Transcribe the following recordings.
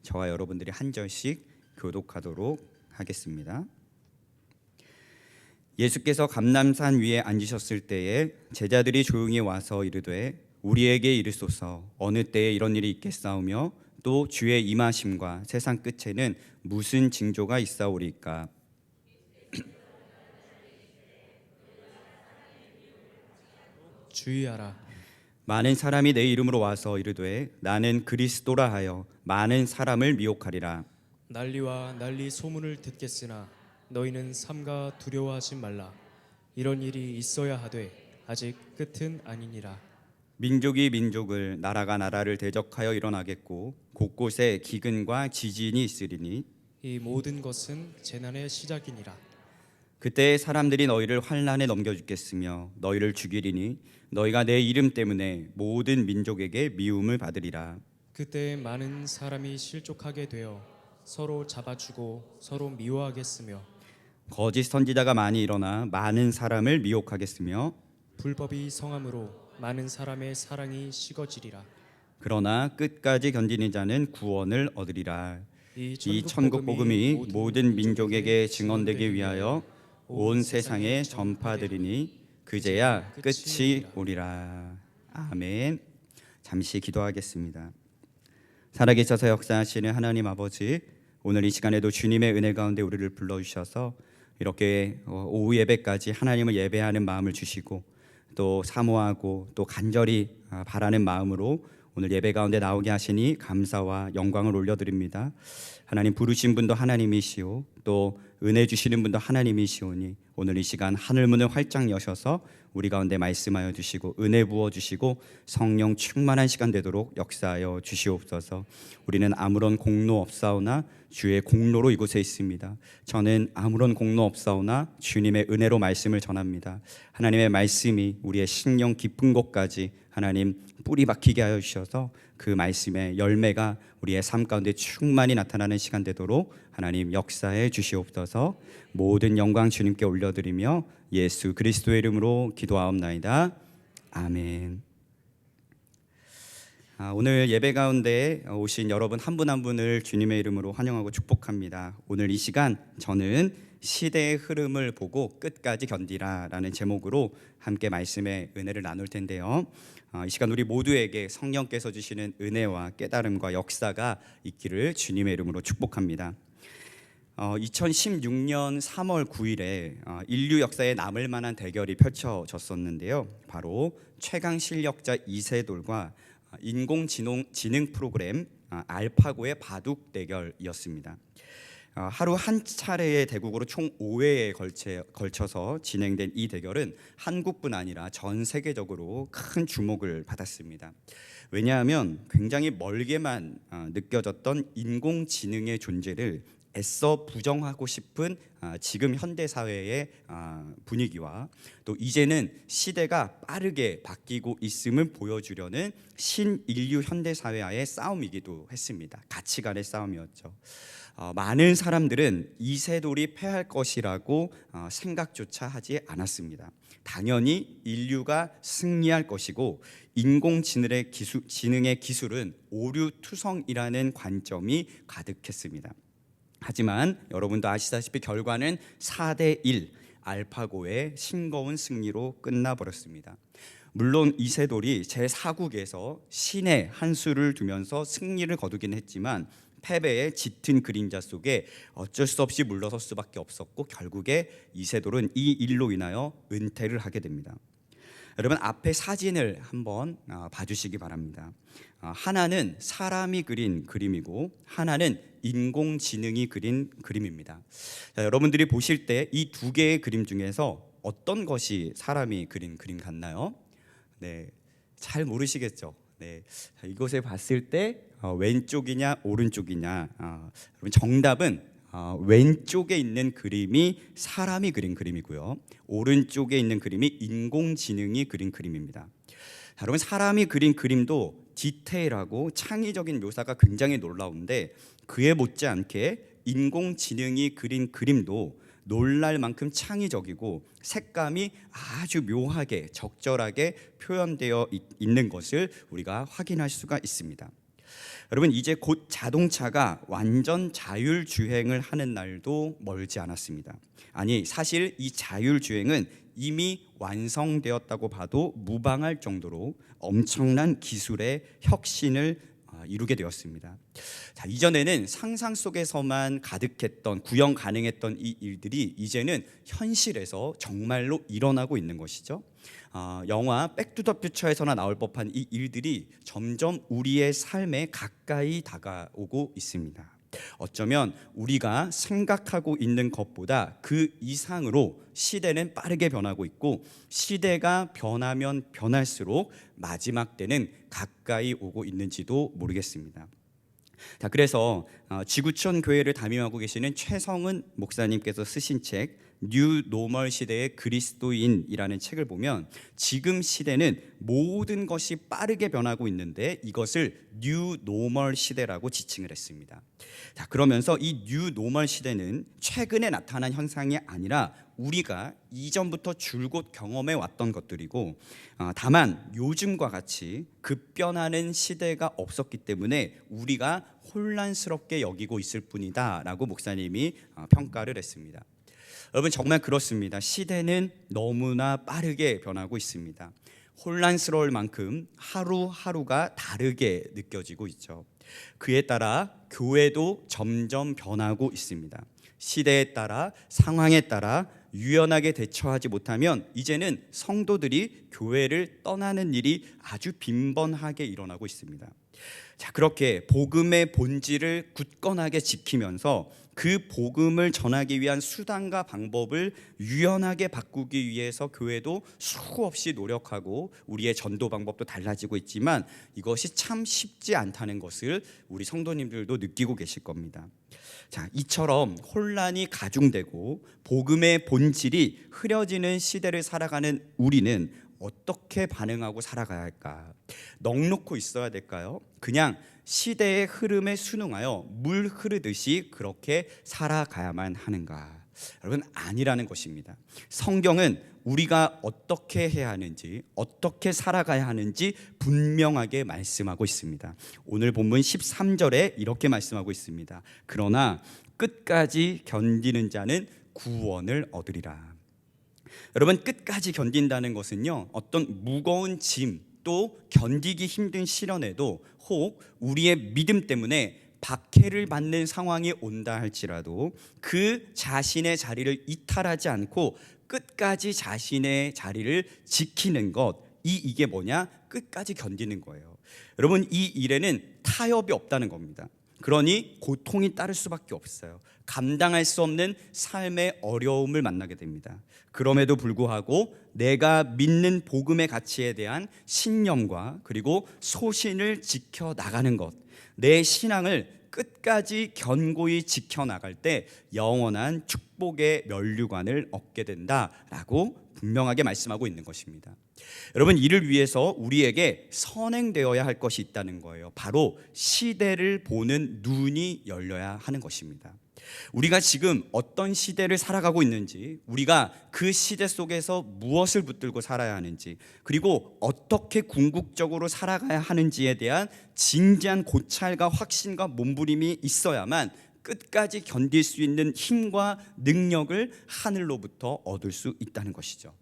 저와 여러분들이 한 절씩 교독하도록 하겠습니다. 예수께서 감람산 위에 앉으셨을 때에 제자들이 조용히 와서 이르되 우리에게 이르소서 어느 때에 이런 일이 있겠사오며 또 주의 임하심과 세상 끝에는 무슨 징조가 있사오리까. 주의하라. 많은 사람이 내 이름으로 와서 이르되 나는 그리스도라 하여 많은 사람을 미혹하리라. 난리와 난리 소문을 듣겠으나 너희는 삼가 두려워하지 말라. 이런 일이 있어야 하되 아직 끝은 아니니라. 민족이 민족을 나라가 나라를 대적하여 일어나겠고 곳곳에 기근과 지진이 있으리니 이 모든 것은 재난의 시작이니라. 그때 사람들이 너희를 환난에 넘겨주겠으며 너희를 죽이리니 너희가 내 이름 때문에 모든 민족에게 미움을 받으리라. 그때 많은 사람이 실족하게 되어 서로 잡아주고 서로 미워하겠으며 거짓 선지자가 많이 일어나 많은 사람을 미혹하겠으며 불법이 성함으로 많은 사람의 사랑이 식어지리라. 그러나 끝까지 견디는 자는 구원을 얻으리라. 이 이 천국 복음이 모든 민족에게 증언되기 위하여 온 세상에 전파되리니 그제야 끝이 오리라. 아멘. 잠시 기도하겠습니다. 살아계셔서 역사하시는 하나님 아버지, 오늘 이 시간에도 주님의 은혜 가운데 우리를 불러주셔서 이렇게 오후 예배까지 하나님을 예배하는 마음을 주시고 또 사모하고 또 간절히 바라는 마음으로 오늘 예배 가운데 나오게 하시니 감사와 영광을 올려드립니다. 하나님, 부르신 분도 하나님이시오 또 은혜 주시는 분도 하나님이시오니 오늘 이 시간 하늘문을 활짝 여셔서 우리 가운데 말씀하여 주시고 은혜 부어 주시고 성령 충만한 시간 되도록 역사하여 주시옵소서. 우리는 아무런 공로 없사오나 주의 공로로 이곳에 있습니다. 저는 아무런 공로 없사오나 주님의 은혜로 말씀을 전합니다. 하나님의 말씀이 우리의 신령 깊은 곳까지 하나님 뿌리 박히게 하여 주셔서 그 말씀의 열매가 우리의 삶 가운데 충만히 나타나는 시간 되도록 하나님 역사해 주시옵소서. 모든 영광 주님께 올려드리며 예수 그리스도의 이름으로 기도하옵나이다. 아멘. 오늘 예배 가운데 오신 여러분 한 분 한 분을 주님의 이름으로 환영하고 축복합니다. 오늘 이 시간 저는 시대의 흐름을 보고 끝까지 견디라라는 제목으로 함께 말씀의 은혜를 나눌 텐데요. 이 시간 우리 모두에게 성령께서 주시는 은혜와 깨달음과 역사가 있기를 주님의 이름으로 축복합니다. 2016년 3월 9일에 인류 역사에 남을 만한 대결이 펼쳐졌었는데요. 바로 최강 실력자 이세돌과 인공지능 프로그램 알파고의 바둑 대결이었습니다. 하루 한 차례의 대국으로 총 5회에 걸쳐서 진행된 이 대결은 한국뿐 아니라 전 세계적으로 큰 주목을 받았습니다. 왜냐하면 굉장히 멀게만 느껴졌던 인공지능의 존재를 애써 부정하고 싶은 지금 현대 사회의 분위기와 또 이제는 시대가 빠르게 바뀌고 있음을 보여주려는 신인류 현대 사회와의 싸움이기도 했습니다. 가치관의 싸움이었죠. 많은 사람들은 이세돌이 패할 것이라고 생각조차 하지 않았습니다. 당연히 인류가 승리할 것이고 인공지능의 기술은 오류투성이라는 관점이 가득했습니다. 하지만 여러분도 아시다시피 결과는 4대1 알파고의 싱거운 승리로 끝나버렸습니다. 물론 이세돌이 제4국에서 신의 한 수를 두면서 승리를 거두긴 했지만 패배의 짙은 그림자 속에 어쩔 수 없이 물러설 수밖에 없었고 결국에 이세돌은 이 일로 인하여 은퇴를 하게 됩니다. 여러분 앞에 사진을 한번 봐주시기 바랍니다. 하나는 사람이 그린 그림이고 하나는 인공지능이 그린 그림입니다. 자, 여러분들이 보실 때 이 두 개의 그림 중에서 어떤 것이 사람이 그린 그림 같나요? 네, 잘 모르시겠죠? 네, 자, 이곳에 봤을 때 왼쪽이냐 오른쪽이냐 여러분 정답은 왼쪽에 있는 그림이 사람이 그린 그림이고요. 오른쪽에 있는 그림이 인공지능이 그린 그림입니다. 자, 여러분 사람이 그린 그림도 디테일하고 창의적인 묘사가 굉장히 놀라운데 그에 못지않게 인공지능이 그린 그림도 놀랄 만큼 창의적이고 색감이 아주 묘하게 적절하게 표현되어 있는 것을 우리가 확인할 수가 있습니다. 여러분, 이제 곧 자동차가 완전 자율주행을 하는 날도 멀지 않았습니다. 아니, 사실 이 자율주행은 이미 완성되었다고 봐도 무방할 정도로 엄청난 기술의 혁신을 이루게 되었습니다. 자, 이전에는 상상 속에서만 가득했던, 구현 가능했던 이 일들이 이제는 현실에서 정말로 일어나고 있는 것이죠. 영화 백투더퓨처에서나 나올 법한 이 일들이 점점 우리의 삶에 가까이 다가오고 있습니다. 어쩌면 우리가 생각하고 있는 것보다 그 이상으로 시대는 빠르게 변하고 있고, 시대가 변하면 변할수록 마지막 때는 가까이 오고 있는지도 모르겠습니다. 자, 그래서 지구촌 교회를 담임하고 계시는 최성은 목사님께서 쓰신 책 뉴 노멀 시대의 그리스도인이라는 책을 보면, 지금 시대는 모든 것이 빠르게 변하고 있는데 이것을 뉴 노멀 시대라고 지칭을 했습니다. 자, 그러면서 이 뉴 노멀 시대는 최근에 나타난 현상이 아니라 우리가 이전부터 줄곧 경험해 왔던 것들이고, 다만 요즘과 같이 급변하는 시대가 없었기 때문에 우리가 혼란스럽게 여기고 있을 뿐이다 라고 목사님이 평가를 했습니다. 여러분, 정말 그렇습니다. 시대는 너무나 빠르게 변하고 있습니다. 혼란스러울 만큼 하루하루가 다르게 느껴지고 있죠. 그에 따라 교회도 점점 변하고 있습니다. 시대에 따라, 상황에 따라 유연하게 대처하지 못하면 이제는 성도들이 교회를 떠나는 일이 아주 빈번하게 일어나고 있습니다. 자, 그렇게 복음의 본질을 굳건하게 지키면서 그 복음을 전하기 위한 수단과 방법을 유연하게 바꾸기 위해서 교회도 수없이 노력하고 우리의 전도 방법도 달라지고 있지만 이것이 참 쉽지 않다는 것을 우리 성도님들도 느끼고 계실 겁니다. 자, 이처럼 혼란이 가중되고 복음의 본질이 흐려지는 시대를 살아가는 우리는 어떻게 반응하고 살아가야 할까? 넋놓고 있어야 될까요? 그냥 시대의 흐름에 순응하여 물 흐르듯이 그렇게 살아가야만 하는가? 여러분, 아니라는 것입니다. 성경은 우리가 어떻게 해야 하는지, 어떻게 살아가야 하는지 분명하게 말씀하고 있습니다. 오늘 본문 13절에 이렇게 말씀하고 있습니다. 그러나 끝까지 견디는 자는 구원을 얻으리라. 여러분, 끝까지 견딘다는 것은요, 어떤 무거운 짐, 또 견디기 힘든 시련에도 혹 우리의 믿음 때문에 박해를 받는 상황이 온다 할지라도 그 자신의 자리를 이탈하지 않고 끝까지 자신의 자리를 지키는 것, 이게 뭐냐? 끝까지 견디는 거예요. 여러분, 이 일에는 타협이 없다는 겁니다. 그러니 고통이 따를 수밖에 없어요. 감당할 수 없는 삶의 어려움을 만나게 됩니다. 그럼에도 불구하고 내가 믿는 복음의 가치에 대한 신념과 그리고 소신을 지켜나가는 것, 내 신앙을 끝까지 견고히 지켜나갈 때 영원한 축복의 면류관을 얻게 된다라고 분명하게 말씀하고 있는 것입니다. 여러분, 이를 위해서 우리에게 선행되어야 할 것이 있다는 거예요. 바로 시대를 보는 눈이 열려야 하는 것입니다. 우리가 지금 어떤 시대를 살아가고 있는지, 우리가 그 시대 속에서 무엇을 붙들고 살아야 하는지, 그리고 어떻게 궁극적으로 살아가야 하는지에 대한 진지한 고찰과 확신과 몸부림이 있어야만 끝까지 견딜 수 있는 힘과 능력을 하늘로부터 얻을 수 있다는 것이죠.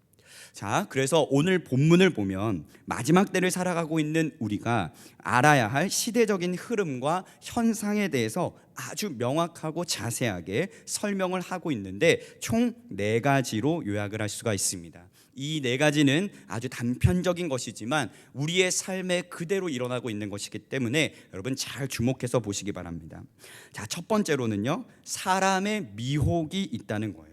자, 그래서 오늘 본문을 보면 마지막 때를 살아가고 있는 우리가 알아야 할 시대적인 흐름과 현상에 대해서 아주 명확하고 자세하게 설명을 하고 있는데 총 4가지로 요약을 할 수가 있습니다. 이 4가지는 아주 단편적인 것이지만 우리의 삶에 그대로 일어나고 있는 것이기 때문에 여러분 잘 주목해서 보시기 바랍니다. 자, 첫 번째로는요, 사람의 미혹이 있다는 거예요.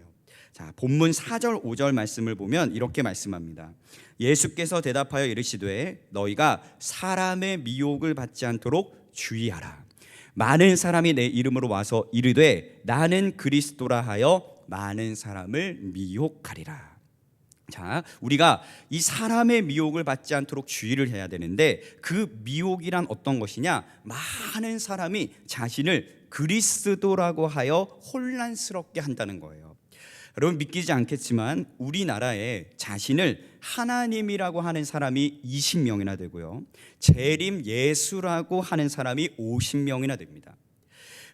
자, 본문 4절 5절 말씀을 보면 이렇게 말씀합니다. 예수께서 대답하여 이르시되 너희가 사람의 미혹을 받지 않도록 주의하라. 많은 사람이 내 이름으로 와서 이르되 나는 그리스도라 하여 많은 사람을 미혹하리라. 자, 우리가 이 사람의 미혹을 받지 않도록 주의를 해야 되는데 그 미혹이란 어떤 것이냐? 많은 사람이 자신을 그리스도라고 하여 혼란스럽게 한다는 거예요. 여러분 믿기지 않겠지만 우리나라에 자신을 하나님이라고 하는 사람이 20명이나 되고요, 재림 예수라고 하는 사람이 50명이나 됩니다.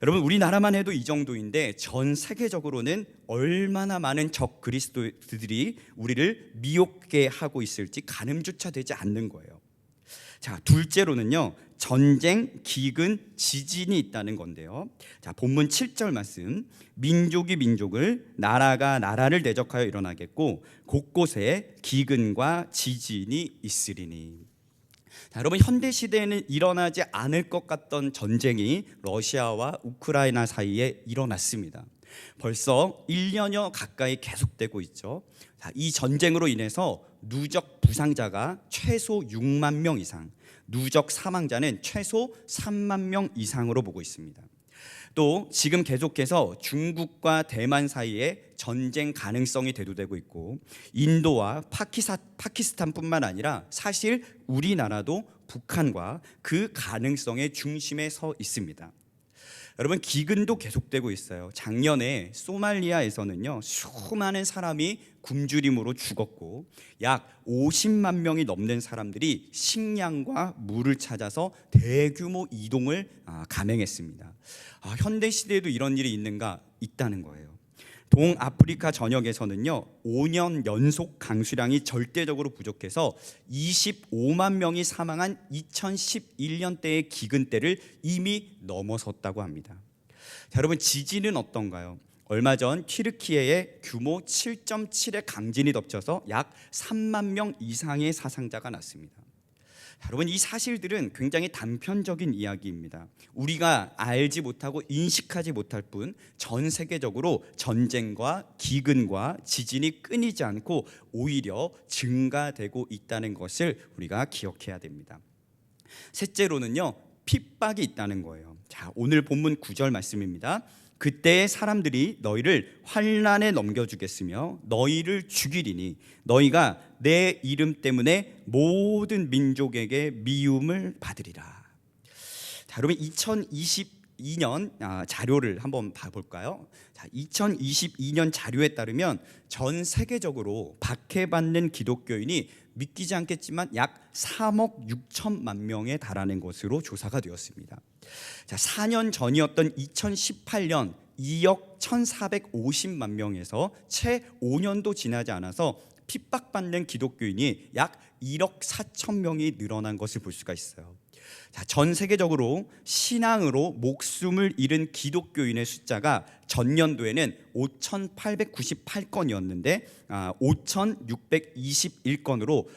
여러분 우리나라만 해도 이 정도인데 전 세계적으로는 얼마나 많은 적 그리스도들이 우리를 미혹게 하고 있을지 가늠조차 되지 않는 거예요. 자, 둘째로는요, 전쟁, 기근, 지진이 있다는 건데요. 자, 본문 7절 말씀, 민족이 민족을, 나라가 나라를 대적하여 일어나겠고 곳곳에 기근과 지진이 있으리니. 자, 여러분 현대 시대에는 일어나지 않을 것 같던 전쟁이 러시아와 우크라이나 사이에 일어났습니다. 벌써 1년여 가까이 계속되고 있죠. 자, 이 전쟁으로 인해서 누적 부상자가 최소 6만 명 이상, 누적 사망자는 최소 3만 명 이상으로 보고 있습니다. 또 지금 계속해서 중국과 대만 사이에 전쟁 가능성이 대두되고 있고, 인도와 파키스탄뿐만 아니라 사실 우리나라도 북한과 그 가능성의 중심에 서 있습니다. 여러분 기근도 계속되고 있어요. 작년에 소말리아에서는요, 수많은 사람이 굶주림으로 죽었고 약 50만 명이 넘는 사람들이 식량과 물을 찾아서 대규모 이동을 감행했습니다. 현대 시대에도 이런 일이 있다는 거예요. 동아프리카 전역에서는요, 5년 연속 강수량이 절대적으로 부족해서 25만 명이 사망한 2011년대의 기근 때를 이미 넘어섰다고 합니다. 자, 여러분 지진은 어떤가요? 얼마 전 튀르키예에 규모 7.7의 강진이 덮쳐서 약 3만 명 이상의 사상자가 났습니다. 여러분 이 사실들은 굉장히 단편적인 이야기입니다. 우리가 알지 못하고 인식하지 못할 뿐 전 세계적으로 전쟁과 기근과 지진이 끊이지 않고 오히려 증가되고 있다는 것을 우리가 기억해야 됩니다. 셋째로는요, 핍박이 있다는 거예요. 자, 오늘 본문 9절 말씀입니다. 그때 사람들이 너희를 환난에 넘겨주겠으며 너희를 죽이리니 너희가 내 이름 때문에 모든 민족에게 미움을 받으리라. 자, 여러분 2022년 자료를 한번 봐볼까요? 자, 2022년 자료에 따르면 전 세계적으로 박해받는 기독교인이 믿기지 않겠지만 약 3억 6천만 명에 달하는 것으로 조사가 되었습니다. 자, 4년 전이었던 2018년 2억 1,450만 명에서 채 5년도 지나지 않아서 핍박받는 기독교인이 약 1억 4천 명이 늘어난 것을 볼 수가 있어요. 자, 전 세계적으로 신앙으로 목숨을 잃은 기독교인의 숫자가 전년도에는 5,898건이었는데 5,621건으로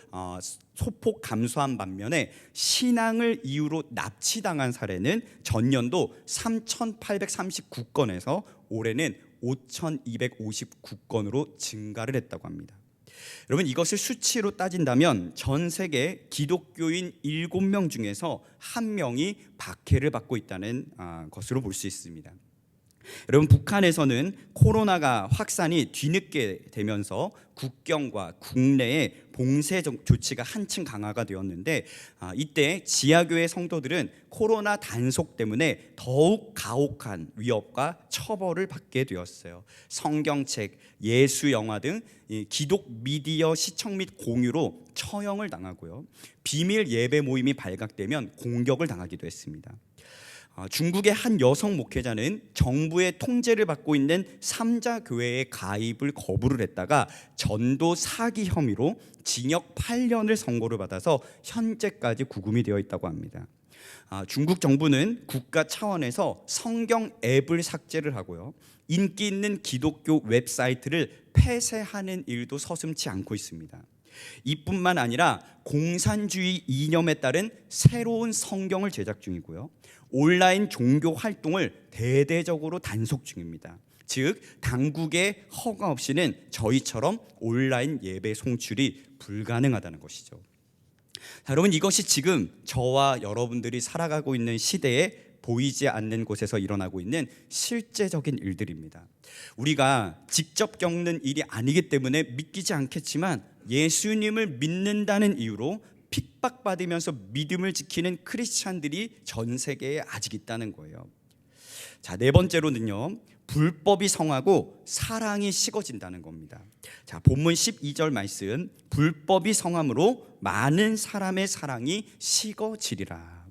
소폭 감소한 반면에 신앙을 이유로 납치당한 사례는 전년도 3,839건에서 올해는 5,259건으로 증가를 했다고 합니다. 여러분 이것을 수치로 따진다면 전 세계 기독교인 7명 중에서 1명이 박해를 받고 있다는 것으로 볼 수 있습니다. 여러분 북한에서는 코로나가 확산이 뒤늦게 되면서 국경과 국내에 봉쇄 조치가 한층 강화가 되었는데 이때 지하교회 성도들은 코로나 단속 때문에 더욱 가혹한 위협과 처벌을 받게 되었어요. 성경책, 예수 영화 등 기독 미디어 시청 및 공유로 처형을 당하고요, 비밀 예배 모임이 발각되면 공격을 당하기도 했습니다. 중국의 한 여성 목회자는 정부의 통제를 받고 있는 삼자 교회에 가입을 거부를 했다가 전도 사기 혐의로 징역 8년을 선고를 받아서 현재까지 구금이 되어 있다고 합니다. 중국 정부는 국가 차원에서 성경 앱을 삭제를 하고요, 인기 있는 기독교 웹사이트를 폐쇄하는 일도 서슴지 않고 있습니다. 이뿐만 아니라 공산주의 이념에 따른 새로운 성경을 제작 중이고요, 온라인 종교 활동을 대대적으로 단속 중입니다. 즉 당국의 허가 없이는 저희처럼 온라인 예배 송출이 불가능하다는 것이죠. 자, 여러분 이것이 지금 저와 여러분들이 살아가고 있는 시대에 보이지 않는 곳에서 일어나고 있는 실제적인 일들입니다. 우리가 직접 겪는 일이 아니기 때문에 믿기지 않겠지만 예수님을 믿는다는 이유로 핍박받으면서 믿음을 지키는 크리스찬들이 전 세계에 아직 있다는 거예요. 자, 네 번째로는요, 불법이 성하고 사랑이 식어진다는 겁니다. 자, 본문 12절 말씀, 불법이 성함으로 많은 사람의 사랑이 식어지리라.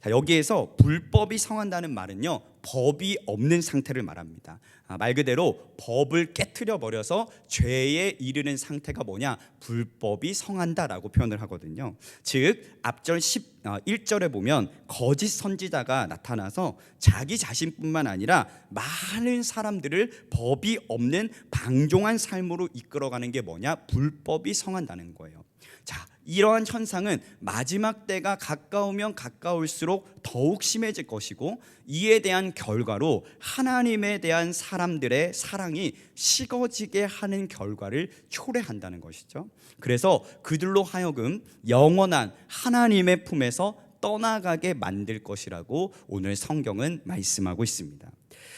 자, 여기에서 불법이 성한다는 말은요, 법이 없는 상태를 말합니다. 말 그대로 법을 깨트려 버려서 죄에 이르는 상태가 뭐냐? 불법이 성한다라고 표현을 하거든요. 즉 앞절 1절에 보면 거짓 선지자가 나타나서 자기 자신뿐만 아니라 많은 사람들을 법이 없는 방종한 삶으로 이끌어가는 게 뭐냐? 불법이 성한다는 거예요. 자, 이러한 현상은 마지막 때가 가까우면 가까울수록 더욱 심해질 것이고, 이에 대한 결과로 하나님에 대한 사람들의 사랑이 식어지게 하는 결과를 초래한다는 것이죠. 그래서 그들로 하여금 영원한 하나님의 품에서 떠나가게 만들 것이라고 오늘 성경은 말씀하고 있습니다.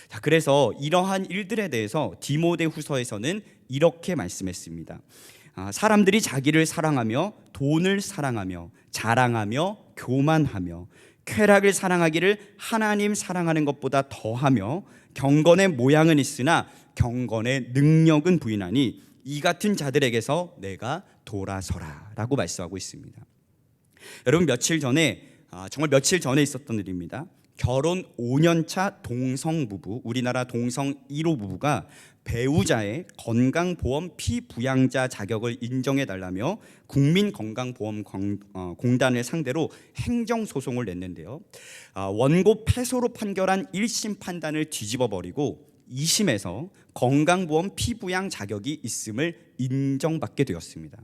자, 그래서 이러한 일들에 대해서 디모데후서에서는 이렇게 말씀했습니다. 사람들이 자기를 사랑하며 돈을 사랑하며 자랑하며 교만하며 쾌락을 사랑하기를 하나님 사랑하는 것보다 더하며 경건의 모양은 있으나 경건의 능력은 부인하니 이 같은 자들에게서 내가 돌아서라 라고 말씀하고 있습니다. 여러분, 정말 며칠 전에 있었던 일입니다. 결혼 5년차 동성부부, 우리나라 동성 1호 부부가 배우자의 건강보험 피부양자 자격을 인정해달라며 국민건강보험공단을 상대로 행정소송을 냈는데요, 원고 패소로 판결한 1심 판단을 뒤집어버리고 2심에서 건강보험 피부양 자격이 있음을 인정받게 되었습니다.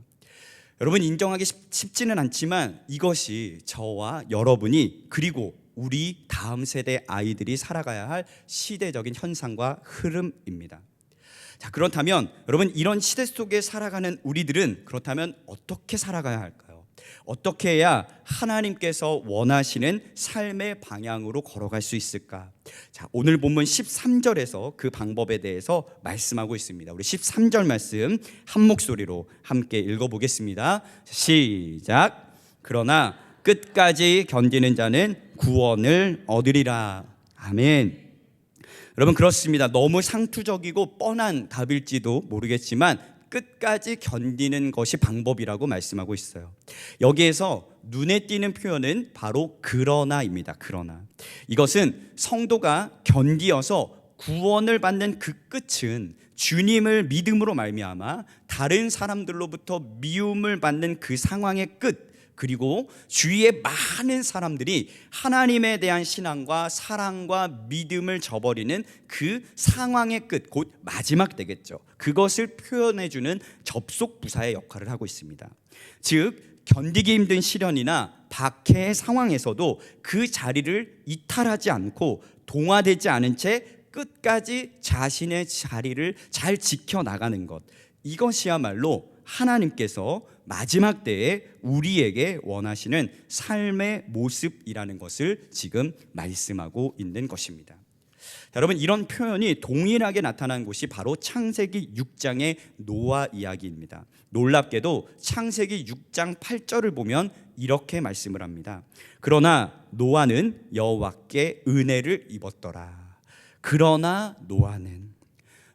여러분, 인정하기 쉽지는 않지만 이것이 저와 여러분이, 그리고 우리 다음 세대 아이들이 살아가야 할 시대적인 현상과 흐름입니다. 자, 그렇다면 여러분, 이런 시대 속에 살아가는 우리들은 그렇다면 어떻게 살아가야 할까요? 어떻게 해야 하나님께서 원하시는 삶의 방향으로 걸어갈 수 있을까? 자, 오늘 본문 13절에서 그 방법에 대해서 말씀하고 있습니다. 우리 13절 말씀 한 목소리로 함께 읽어보겠습니다. 시작. 그러나 끝까지 견디는 자는 구원을 얻으리라. 아멘. 여러분, 그렇습니다. 너무 상투적이고 뻔한 답일지도 모르겠지만 끝까지 견디는 것이 방법이라고 말씀하고 있어요. 여기에서 눈에 띄는 표현은 바로 그러나입니다. 그러나. 이것은 성도가 견디어서 구원을 받는 그 끝은 주님을 믿음으로 말미암아 다른 사람들로부터 미움을 받는 그 상황의 끝, 그리고 주위의 많은 사람들이 하나님에 대한 신앙과 사랑과 믿음을 저버리는 그 상황의 끝, 곧 마지막 되겠죠. 그것을 표현해주는 접속부사의 역할을 하고 있습니다. 즉 견디기 힘든 시련이나 박해의 상황에서도 그 자리를 이탈하지 않고 동화되지 않은 채 끝까지 자신의 자리를 잘 지켜나가는 것, 이것이야말로 하나님께서 마지막 때에 우리에게 원하시는 삶의 모습이라는 것을 지금 말씀하고 있는 것입니다. 여러분, 이런 표현이 동일하게 나타난 곳이 바로 창세기 6장의 노아 이야기입니다. 놀랍게도 창세기 6장 8절을 보면 이렇게 말씀을 합니다. 그러나 노아는 여호와께 은혜를 입었더라. 그러나 노아는,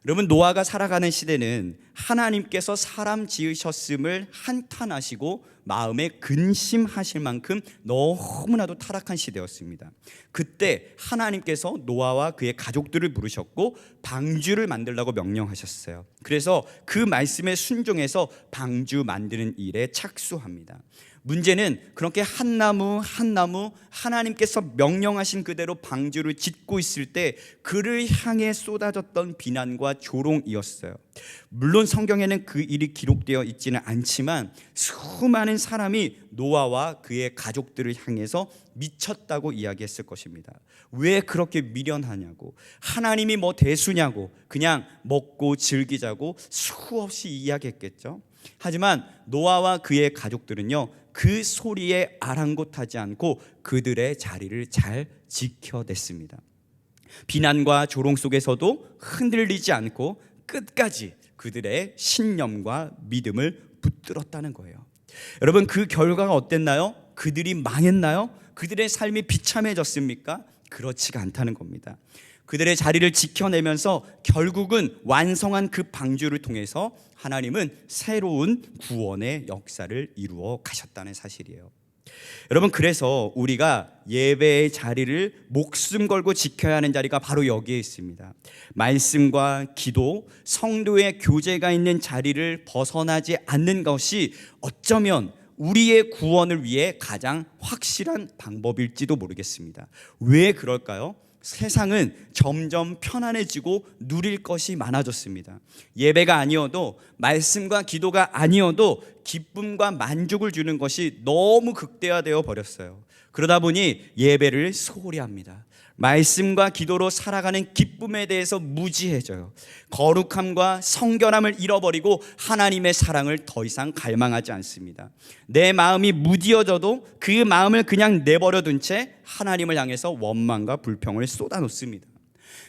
여러분, 노아가 살아가는 시대는 하나님께서 사람 지으셨음을 한탄하시고 마음에 근심하실 만큼 너무나도 타락한 시대였습니다. 그때 하나님께서 노아와 그의 가족들을 부르셨고 방주를 만들라고 명령하셨어요. 그래서 그 말씀에 순종해서 방주 만드는 일에 착수합니다. 문제는 그렇게 한 나무 한 나무 하나님께서 명령하신 그대로 방주를 짓고 있을 때 그를 향해 쏟아졌던 비난과 조롱이었어요. 물론 성경에는 그 일이 기록되어 있지는 않지만 수많은 사람이 노아와 그의 가족들을 향해서 미쳤다고 이야기했을 것입니다. 왜 그렇게 미련하냐고, 하나님이 뭐 대수냐고, 그냥 먹고 즐기자고 수없이 이야기했겠죠. 하지만 노아와 그의 가족들은요, 그 소리에 아랑곳하지 않고 그들의 자리를 잘 지켜냈습니다. 비난과 조롱 속에서도 흔들리지 않고 끝까지 그들의 신념과 믿음을 붙들었다는 거예요. 여러분, 그 결과가 어땠나요? 그들이 망했나요? 그들의 삶이 비참해졌습니까? 그렇지가 않다는 겁니다. 그들의 자리를 지켜내면서 결국은 완성한 그 방주를 통해서 하나님은 새로운 구원의 역사를 이루어 가셨다는 사실이에요. 여러분, 그래서 우리가 예배의 자리를 목숨 걸고 지켜야 하는 자리가 바로 여기에 있습니다. 말씀과 기도, 성도의 교제가 있는 자리를 벗어나지 않는 것이 어쩌면 우리의 구원을 위해 가장 확실한 방법일지도 모르겠습니다. 왜 그럴까요? 세상은 점점 편안해지고 누릴 것이 많아졌습니다. 예배가 아니어도, 말씀과 기도가 아니어도 기쁨과 만족을 주는 것이 너무 극대화되어 버렸어요. 그러다 보니 예배를 소홀히 합니다. 말씀과 기도로 살아가는 기쁨에 대해서 무지해져요. 거룩함과 성결함을 잃어버리고 하나님의 사랑을 더 이상 갈망하지 않습니다. 내 마음이 무디어져도 그 마음을 그냥 내버려둔 채 하나님을 향해서 원망과 불평을 쏟아놓습니다.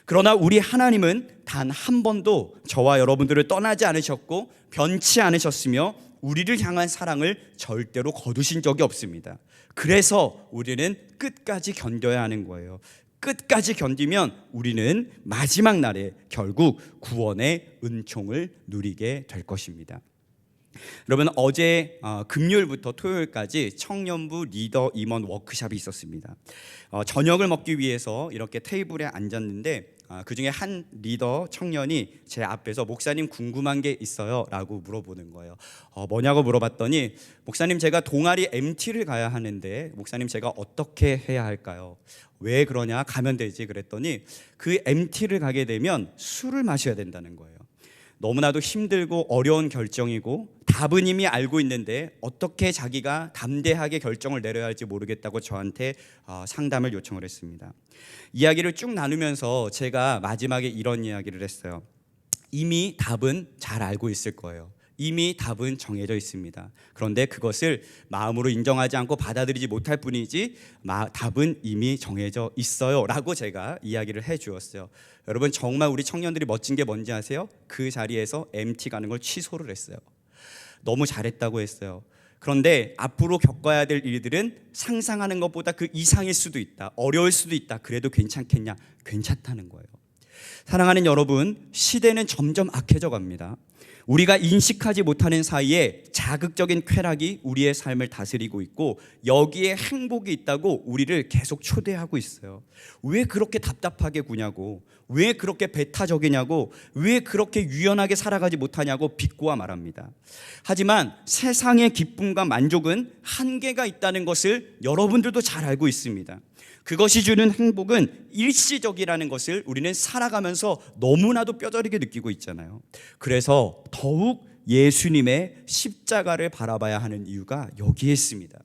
그러나 우리 하나님은 단 한 번도 저와 여러분들을 떠나지 않으셨고 변치 않으셨으며 우리를 향한 사랑을 절대로 거두신 적이 없습니다. 그래서 우리는 끝까지 견뎌야 하는 거예요. 끝까지 견디면 우리는 마지막 날에 결국 구원의 은총을 누리게 될 것입니다. 여러분, 어제 금요일부터 토요일까지 청년부 리더 임원 워크숍이 있었습니다. 저녁을 먹기 위해서 이렇게 테이블에 앉았는데 그중에 한 리더 청년이 제 앞에서 목사님 궁금한 게 있어요 라고 물어보는 거예요. 뭐냐고 물어봤더니 목사님 제가 동아리 MT를 가야 하는데 목사님 제가 어떻게 해야 할까요? 왜 그러냐? 가면 되지. 그랬더니 그 MT를 가게 되면 술을 마셔야 된다는 거예요. 너무나도 힘들고 어려운 결정이고 답은 이미 알고 있는데 어떻게 자기가 담대하게 결정을 내려야 할지 모르겠다고 저한테 상담을 요청을 했습니다. 이야기를 쭉 나누면서 제가 마지막에 이런 이야기를 했어요. 이미 답은 잘 알고 있을 거예요. 이미 답은 정해져 있습니다. 그런데 그것을 마음으로 인정하지 않고 받아들이지 못할 뿐이지 답은 이미 정해져 있어요 라고 제가 이야기를 해주었어요. 여러분, 정말 우리 청년들이 멋진 게 뭔지 아세요? 그 자리에서 MT 가는 걸 취소를 했어요. 너무 잘했다고 했어요. 그런데 앞으로 겪어야 될 일들은 상상하는 것보다 그 이상일 수도 있다. 어려울 수도 있다. 그래도 괜찮겠냐? 괜찮다는 거예요. 사랑하는 여러분, 시대는 점점 악해져 갑니다. 우리가 인식하지 못하는 사이에 자극적인 쾌락이 우리의 삶을 다스리고 있고 여기에 행복이 있다고 우리를 계속 초대하고 있어요. 왜 그렇게 답답하게 구냐고, 왜 그렇게 배타적이냐고, 왜 그렇게 유연하게 살아가지 못하냐고 비꼬아 말합니다. 하지만 세상의 기쁨과 만족은 한계가 있다는 것을 여러분들도 잘 알고 있습니다. 그것이 주는 행복은 일시적이라는 것을 우리는 살아가면서 너무나도 뼈저리게 느끼고 있잖아요. 그래서 더욱 예수님의 십자가를 바라봐야 하는 이유가 여기에 있습니다.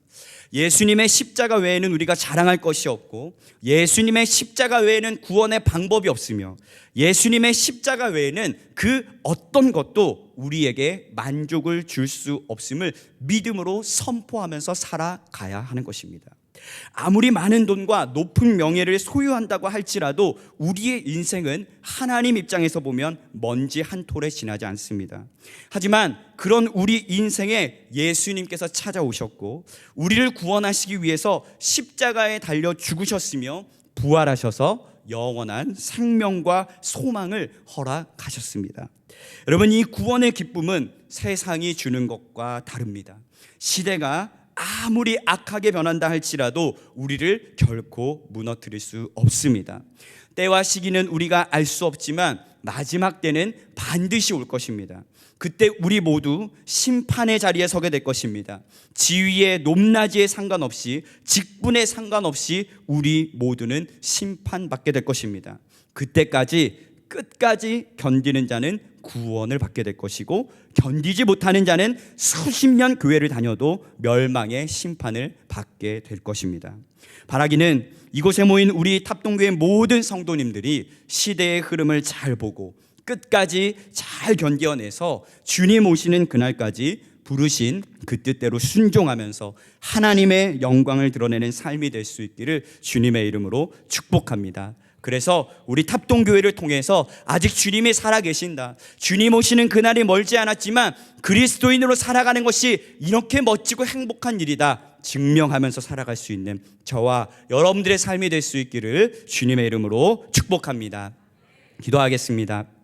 예수님의 십자가 외에는 우리가 자랑할 것이 없고 예수님의 십자가 외에는 구원의 방법이 없으며 예수님의 십자가 외에는 그 어떤 것도 우리에게 만족을 줄 수 없음을 믿음으로 선포하면서 살아가야 하는 것입니다. 아무리 많은 돈과 높은 명예를 소유한다고 할지라도 우리의 인생은 하나님 입장에서 보면 먼지 한 톨에 지나지 않습니다. 하지만 그런 우리 인생에 예수님께서 찾아오셨고 우리를 구원하시기 위해서 십자가에 달려 죽으셨으며 부활하셔서 영원한 생명과 소망을 허락하셨습니다. 여러분, 이 구원의 기쁨은 세상이 주는 것과 다릅니다. 시대가 아무리 악하게 변한다 할지라도 우리를 결코 무너뜨릴 수 없습니다. 때와 시기는 우리가 알 수 없지만 마지막 때는 반드시 올 것입니다. 그때 우리 모두 심판의 자리에 서게 될 것입니다. 지위의 높낮이에 상관없이, 직분에 상관없이 우리 모두는 심판받게 될 것입니다. 그때까지 끝까지 견디는 자는 구원을 받게 될 것이고 견디지 못하는 자는 수십 년 교회를 다녀도 멸망의 심판을 받게 될 것입니다. 바라기는 이곳에 모인 우리 탑동교회 모든 성도님들이 시대의 흐름을 잘 보고 끝까지 잘 견뎌내서 주님 오시는 그날까지 부르신 그 뜻대로 순종하면서 하나님의 영광을 드러내는 삶이 될 수 있기를 주님의 이름으로 축복합니다. 그래서 우리 탑동교회를 통해서 아직 주님이 살아계신다, 주님 오시는 그날이 멀지 않았지만 그리스도인으로 살아가는 것이 이렇게 멋지고 행복한 일이다 증명하면서 살아갈 수 있는 저와 여러분들의 삶이 될 수 있기를 주님의 이름으로 축복합니다. 기도하겠습니다.